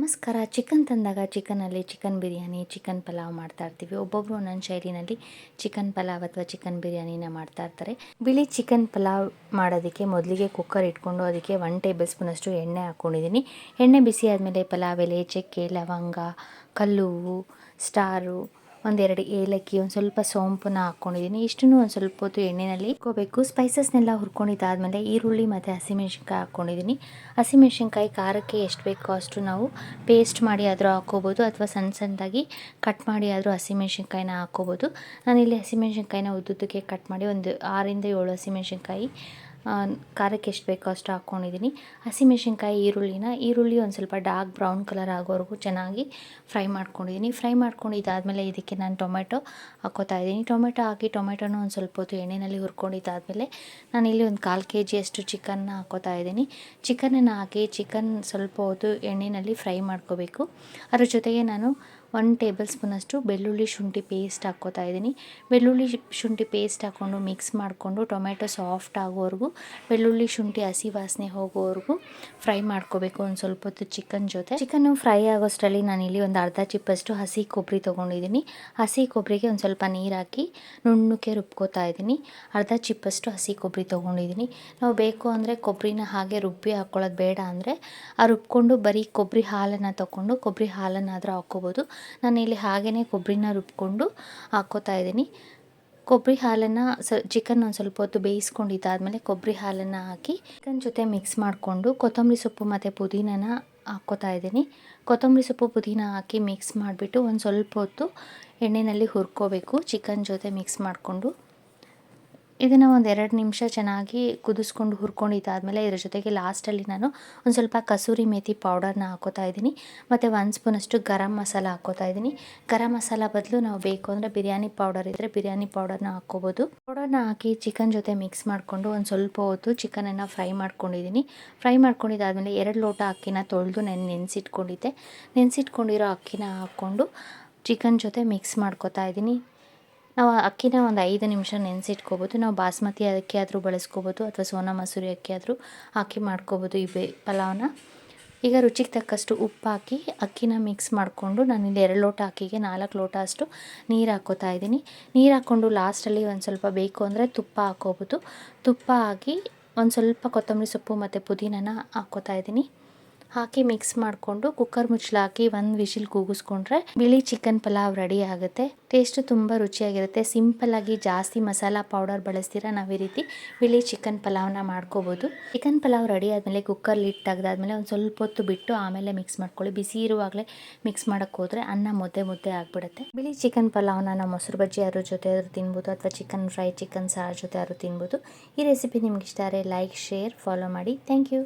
ನಮಸ್ಕಾರ. ಚಿಕನ್ ತಂದಾಗ ಚಿಕನಲ್ಲಿ chicken biryani, chicken pulao ಮಾಡ್ತಾ ಇರ್ತೀವಿ. ಒಬ್ಬೊಬ್ಬರು ಒಂದೊಂದು ಶೈಲಿನಲ್ಲಿ ಚಿಕನ್ ಪಲಾವ್ ಅಥವಾ ಚಿಕನ್ ಬಿರಿಯಾನಿನ ಮಾಡ್ತಾ ಇರ್ತಾರೆ. ಬಿಳಿ ಚಿಕನ್ ಪಲಾವ್ ಮಾಡೋದಕ್ಕೆ ಮೊದಲಿಗೆ ಕುಕ್ಕರ್ ಇಟ್ಕೊಂಡು ಅದಕ್ಕೆ 1 ಟೇಬಲ್ ಸ್ಪೂನಷ್ಟು ಎಣ್ಣೆ ಹಾಕ್ಕೊಂಡಿದ್ದೀನಿ. ಎಣ್ಣೆ ಬಿಸಿ ಆದಮೇಲೆ ಪಲಾವ್ ಎಲೆ, ಚಕ್ಕೆ, ಲವಂಗ, ಕಲ್ಲುವ್ವು, ಸ್ಟಾರು, ಒಂದೆರಡು ಏಲಕ್ಕಿ, ಒಂದು ಸ್ವಲ್ಪ ಸೋಂಪನ್ನ ಹಾಕ್ಕೊಂಡಿದ್ದೀನಿ. ಇಷ್ಟನ್ನು ಒಂದು ಸ್ವಲ್ಪ ಹೊತ್ತು ಎಣ್ಣೆಯಲ್ಲಿ ಇಟ್ಕೋಬೇಕು. ಸ್ಪೈಸಸ್ನೆಲ್ಲ ಹುರ್ಕೊಂಡಿದ್ದಾದಮೇಲೆ ಈರುಳ್ಳಿ ಮತ್ತು ಹಸಿಮೆಣ್ಸಿನ್ಕಾಯಿ ಹಾಕ್ಕೊಂಡಿದ್ದೀನಿ. ಹಸಿಮೆಣ್ಸಿನ್ಕಾಯಿ ಖಾರಕ್ಕೆ ಎಷ್ಟು ಬೇಕೋ ಅಷ್ಟು ನಾವು ಪೇಸ್ಟ್ ಮಾಡಿ ಆದರೂ ಹಾಕ್ಕೋಬೋದು ಅಥವಾ ಸಣ್ಣ ಸಣ್ಣದಾಗಿ ಕಟ್ ಮಾಡಿ ಆದರೂ ಹಸಿಮೆಣ್ಸಿನ್ಕಾಯಿನ ಹಾಕ್ಕೋಬೋದು. ನಾನಿಲ್ಲಿ ಹಸಿಮೆಣ್ಸಿನ್ಕಾಯಿನ ಉದ್ದುದ್ದಕ್ಕೆ ಕಟ್ ಮಾಡಿ ಒಂದು 6ರಿಂದ 7 ಹಸಿಮೆಣ್ಸಿನ್ಕಾಯಿ ಖಾರಕ್ಕೆ ಎಷ್ಟು ಬೇಕೋ ಅಷ್ಟು ಹಾಕ್ಕೊಂಡಿದ್ದೀನಿ. ಹಸಿಮೆಣ್ಸಿನ್ಕಾಯಿ, ಈರುಳ್ಳಿ ಒಂದು ಸ್ವಲ್ಪ ಡಾರ್ಕ್ ಬ್ರೌನ್ ಕಲರ್ ಆಗೋವರೆಗೂ ಚೆನ್ನಾಗಿ ಫ್ರೈ ಮಾಡ್ಕೊಂಡಿದ್ದೀನಿ. ಫ್ರೈ ಮಾಡ್ಕೊಂಡಿದ್ದಾದಮೇಲೆ ಇದಕ್ಕೆ ನಾನು ಟೊಮೆಟೊ ಹಾಕ್ಕೋತಾ ಇದ್ದೀನಿ. ಟೊಮೆಟೊ ಹಾಕಿ ಟೊಮೆಟೊನ ಒಂದು ಸ್ವಲ್ಪ ಹೊತ್ತು ಎಣ್ಣೆಯಲ್ಲಿ ಹುರ್ಕೊಂಡಿದ್ದಾದಮೇಲೆ ನಾನಿಲ್ಲಿ ಒಂದು 1/4 kg ಅಷ್ಟು ಚಿಕನ್ನ ಹಾಕ್ಕೋತಾ ಇದ್ದೀನಿ. ಚಿಕನನ್ನು ಹಾಕಿ ಚಿಕನ್ ಸ್ವಲ್ಪ ಹೊತ್ತು ಎಣ್ಣೆಯಲ್ಲಿ ಫ್ರೈ ಮಾಡ್ಕೋಬೇಕು. ಅದ್ರ ಜೊತೆಗೆ ನಾನು 1 ಟೇಬಲ್ ಸ್ಪೂನಷ್ಟು ಬೆಳ್ಳುಳ್ಳಿ ಶುಂಠಿ ಪೇಸ್ಟ್ ಹಾಕ್ಕೋತಾ ಇದ್ದೀನಿ. ಬೆಳ್ಳುಳ್ಳಿ ಶುಂಠಿ ಪೇಸ್ಟ್ ಹಾಕ್ಕೊಂಡು ಮಿಕ್ಸ್ ಮಾಡಿಕೊಂಡು ಟೊಮೆಟೊ ಸಾಫ್ಟ್ ಆಗೋವರೆಗೂ, ಬೆಳ್ಳುಳ್ಳಿ ಶುಂಠಿ ಹಸಿ ವಾಸನೆ ಹೋಗೋವರೆಗೂ ಫ್ರೈ ಮಾಡ್ಕೋಬೇಕು ಒಂದು ಸ್ವಲ್ಪ ಹೊತ್ತು ಚಿಕನ್ ಜೊತೆ. ಚಿಕನ್ನು ಫ್ರೈ ಆಗೋಷ್ಟರಲ್ಲಿ ನಾನಿಲ್ಲಿ ಒಂದು ಅರ್ಧ ಚಿಪ್ಪಷ್ಟು ಹಸಿ ಕೊಬ್ಬರಿ ತೊಗೊಂಡಿದ್ದೀನಿ. ಹಸಿ ಕೊಬ್ಬರಿಗೆ ಒಂದು ಸ್ವಲ್ಪ ನೀರು ಹಾಕಿ ನುಣ್ಣಕ್ಕೆ ರುಬ್ಕೋತಾ ಇದ್ದೀನಿ. ಅರ್ಧ ಚಿಪ್ಪಷ್ಟು ಹಸಿ ಕೊಬ್ಬರಿ ತೊಗೊಂಡಿದ್ದೀನಿ. ನಾವು ಬೇಕು ಅಂದರೆ ಕೊಬ್ಬರಿನ ಹಾಗೆ ರುಬ್ಬಿ ಹಾಕ್ಕೊಳ್ಳೋದು, ಬೇಡ ಅಂದರೆ ರುಬ್ಕೊಂಡು ಬರೀ ಕೊಬ್ಬರಿ ಹಾಲನ್ನು ತೊಗೊಂಡು ಕೊಬ್ಬರಿ ಹಾಲನ್ನಾದರೂ ಹಾಕ್ಕೋಬೋದು. ನಾನಿಲ್ಲಿ ಹಾಗೆಯೇ ಕೊಬ್ಬರಿನ ರುಬ್ಕೊಂಡು ಹಾಕ್ಕೋತಾ ಇದ್ದೀನಿ. ಕೊಬ್ಬರಿ ಹಾಲನ್ನು ಚಿಕನ್ ಒಂದು ಸ್ವಲ್ಪ ಹೊತ್ತು ಬೇಯಿಸ್ಕೊಂಡಿದ್ದಾದಮೇಲೆ ಕೊಬ್ಬರಿ ಹಾಲನ್ನು ಹಾಕಿ ಚಿಕನ್ ಜೊತೆ ಮಿಕ್ಸ್ ಮಾಡಿಕೊಂಡು ಕೊತ್ತಂಬರಿ ಸೊಪ್ಪು ಮತ್ತು ಪುದೀನನ ಹಾಕ್ಕೋತಾ ಇದ್ದೀನಿ. ಕೊತ್ತಂಬರಿ ಸೊಪ್ಪು ಪುದೀನ ಹಾಕಿ ಮಿಕ್ಸ್ ಮಾಡಿಬಿಟ್ಟು ಒಂದು ಸ್ವಲ್ಪ ಹೊತ್ತು ಎಣ್ಣೆಯಲ್ಲಿ ಹುರ್ಕೋಬೇಕು. ಚಿಕನ್ ಜೊತೆ ಮಿಕ್ಸ್ ಮಾಡಿಕೊಂಡು ಇದನ್ನು ಒಂದು 2 ನಿಮಿಷ ಚೆನ್ನಾಗಿ ಕುದಿಸ್ಕೊಂಡು ಹುರ್ಕೊಂಡಿದ್ದಾದಮೇಲೆ ಇದ್ರ ಜೊತೆಗೆ ಲಾಸ್ಟಲ್ಲಿ ನಾನು ಒಂದು ಸ್ವಲ್ಪ ಕಸೂರಿ ಮೇಥಿ ಪೌಡರ್ನ ಹಾಕ್ಕೋತಾ ಇದ್ದೀನಿ ಮತ್ತು 1 ಸ್ಪೂನಷ್ಟು ಗರಂ ಮಸಾಲ ಹಾಕ್ಕೋತಾ ಇದ್ದೀನಿ. ಗರಂ ಮಸಾಲ ಬದಲು ನಾವು ಬೇಕು ಅಂದರೆ ಬಿರಿಯಾನಿ ಪೌಡರ್ ಇದ್ದರೆ ಬಿರಿಯಾನಿ ಪೌಡರ್ನ ಹಾಕ್ಕೋಬೋದು. ಪೌಡರ್ನ ಹಾಕಿ ಚಿಕನ್ ಜೊತೆ ಮಿಕ್ಸ್ ಮಾಡಿಕೊಂಡು ಒಂದು ಸ್ವಲ್ಪ ಹೊತ್ತು ಚಿಕನನ್ನು ಫ್ರೈ ಮಾಡ್ಕೊಂಡಿದ್ದೀನಿ. ಫ್ರೈ ಮಾಡ್ಕೊಂಡಿದ್ದಾದಮೇಲೆ 2 ಲೋಟ ಅಕ್ಕಿನ ತೊಳೆದು ನೆನೆಸಿಟ್ಕೊಂಡಿರೋ ಅಕ್ಕಿನ ಹಾಕ್ಕೊಂಡು ಚಿಕನ್ ಜೊತೆ ಮಿಕ್ಸ್ ಮಾಡ್ಕೋತಾ ಇದ್ದೀನಿ. ನಾವು ಅಕ್ಕಿನ ಒಂದು 5 ನಿಮಿಷ ನೆನೆಸಿಟ್ಕೋಬೋದು. ನಾವು ಬಾಸ್ಮತಿ ಅಕ್ಕಿ ಆದರೂ ಬಳಸ್ಕೋಬೋದು ಅಥವಾ ಸೋನಾ ಮಸೂರಿ ಅಕ್ಕಿ ಆದರೂ ಹಾಕಿ ಮಾಡ್ಕೋಬೋದು ಈ ಪಲಾವ್ನ. ಈಗ ರುಚಿಗೆ ತಕ್ಕಷ್ಟು ಉಪ್ಪು ಹಾಕಿ ಅಕ್ಕಿನ ಮಿಕ್ಸ್ ಮಾಡಿಕೊಂಡು ನಾನಿಲ್ಲಿ 2 ಲೋಟ ಅಕ್ಕಿಗೆ 4 ಲೋಟ ಅಷ್ಟು ನೀರು ಹಾಕ್ಕೋತಾ ಇದ್ದೀನಿ. ನೀರು ಹಾಕ್ಕೊಂಡು ಲಾಸ್ಟಲ್ಲಿ ಒಂದು ಸ್ವಲ್ಪ ಬೇಕು ಅಂದರೆ ತುಪ್ಪ ಹಾಕ್ಕೋಬೋದು. ತುಪ್ಪ ಹಾಕಿ ಒಂದು ಸ್ವಲ್ಪ ಕೊತ್ತಂಬರಿ ಸೊಪ್ಪು ಮತ್ತು ಪುದೀನನ ಹಾಕ್ಕೋತಾ ಇದ್ದೀನಿ. ಹಾಕಿ ಮಿಕ್ಸ್ ಮಾಡಿಕೊಂಡು ಕುಕ್ಕರ್ ಮುಚ್ಚಳ ಹಾಕಿ 1 ವಿಶಿಲ್ ಕೂಗಿಸ್ಕೊಂಡ್ರೆ ಬಿಳಿ ಚಿಕನ್ ಪಲಾವ್ ರೆಡಿ ಆಗುತ್ತೆ. ಟೇಸ್ಟು ತುಂಬ ರುಚಿಯಾಗಿರುತ್ತೆ. ಸಿಂಪಲ್ಲಾಗಿ ಜಾಸ್ತಿ ಮಸಾಲ ಪೌಡರ್ ಬಳಸ್ತೀರಾ ನಾವು ಈ ರೀತಿ ಬಿಳಿ ಚಿಕನ್ ಪಲಾವ್ನ ಮಾಡ್ಕೋಬೋದು. ಚಿಕನ್ ಪಲಾವ್ ರೆಡಿ ಆದಮೇಲೆ ಕುಕ್ಕರ್ ಲಿಡ್ ತೆಗೆದಾದ್ಮೇಲೆ ಒಂದು ಸ್ವಲ್ಪ ಹೊತ್ತು ಬಿಟ್ಟು ಆಮೇಲೆ ಮಿಕ್ಸ್ ಮಾಡ್ಕೊಳ್ಳಿ. ಬಿಸಿ ಇರುವಾಗಲೇ ಮಿಕ್ಸ್ ಮಾಡೋಕ್ಕೆ ಹೋದರೆ ಅನ್ನ ಮುದ್ದೆ ಆಗಿಬಿಡುತ್ತೆ. ಬಿಳಿ ಚಿಕನ್ ಪಲಾವ್ನ ನಾವು ಮೊಸರು ಬಜ್ಜಿ ಅದ್ರ ಜೊತೆ ಆದರೂ ತಿನ್ಬೋದು ಅಥವಾ ಚಿಕನ್ ಫ್ರೈ, ಚಿಕನ್ ಸಾರು ಜೊತೆ ಆದರೂ ತಿನ್ಬೋದು. ಈ ರೆಸಿಪಿ ನಿಮ್ಗೆ ಇಷ್ಟ ಆದರೆ ಲೈಕ್, ಶೇರ್, ಫಾಲೋ ಮಾಡಿ. Thank you.